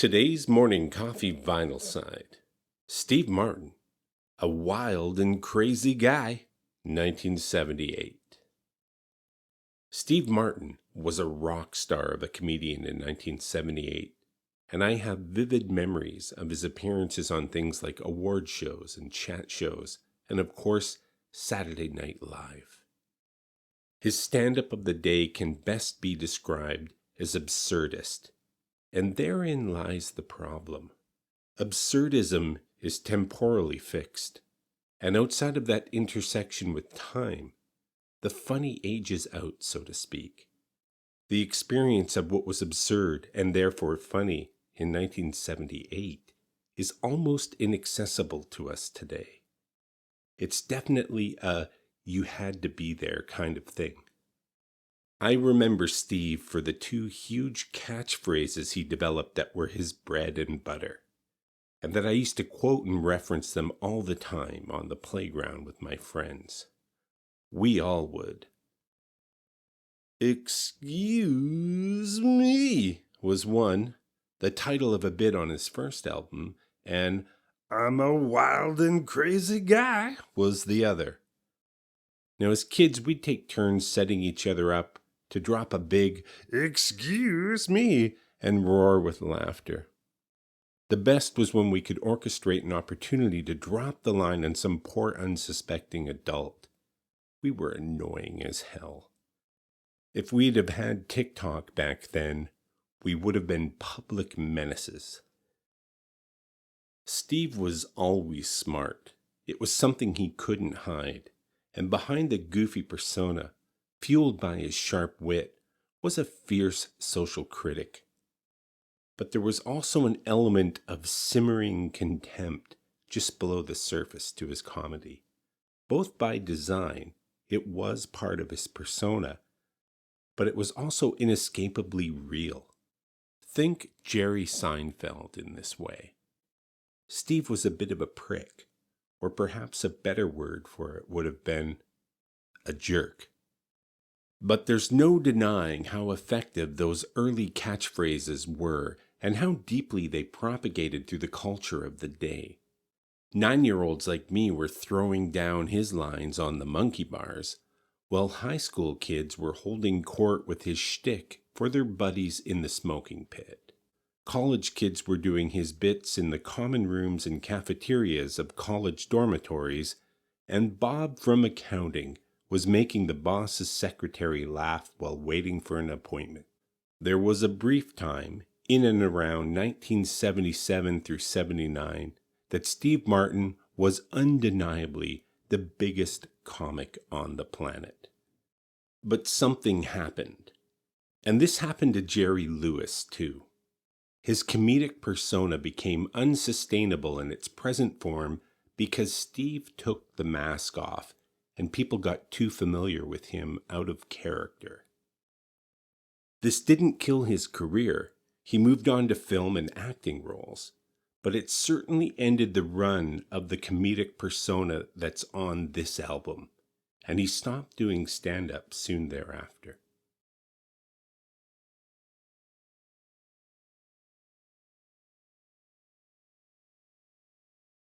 Today's morning coffee vinyl side. Steve Martin, a wild and crazy guy, 1978. Steve Martin was a rock star of a comedian in 1978, and I have vivid memories of his appearances on things like award shows and chat shows, and of course, Saturday Night Live. His stand-up of the day can best be described as absurdist. And therein lies the problem. Absurdism is temporally fixed, and outside of that intersection with time, the funny ages out, so to speak. The experience of what was absurd and therefore funny in 1978 is almost inaccessible to us today. It's definitely a you had to be there kind of thing. I remember Steve for the two huge catchphrases he developed that were his bread and butter, and that I used to quote and reference them all the time on the playground with my friends. We all would. "Excuse me" was one, the title of a bit on his first album, and "I'm a wild and crazy guy" was the other. Now, as kids, we'd take turns setting each other up to drop a big, "Excuse me," and roar with laughter. The best was when we could orchestrate an opportunity to drop the line on some poor unsuspecting adult. We were annoying as hell. If we'd have had TikTok back then, we would have been public menaces. Steve was always smart. It was something he couldn't hide. And behind the goofy persona, fueled by his sharp wit, was a fierce social critic. But there was also an element of simmering contempt just below the surface to his comedy. Both by design, it was part of his persona, but it was also inescapably real. Think Jerry Seinfeld in this way. Steve was a bit of a prick, or perhaps a better word for it would have been a jerk. But there's no denying how effective those early catchphrases were and how deeply they propagated through the culture of the day. 9-year-olds like me were throwing down his lines on the monkey bars, while high school kids were holding court with his shtick for their buddies in the smoking pit. College kids were doing his bits in the common rooms and cafeterias of college dormitories, and Bob from accounting was making the boss's secretary laugh while waiting for an appointment. There was a brief time, in and around 1977 through 79, that Steve Martin was undeniably the biggest comic on the planet. But something happened. And this happened to Jerry Lewis, too. His comedic persona became unsustainable in its present form because Steve took the mask off and people got too familiar with him out of character. This didn't kill his career. He moved on to film and acting roles, but it certainly ended the run of the comedic persona that's on this album, and he stopped doing stand-up soon thereafter.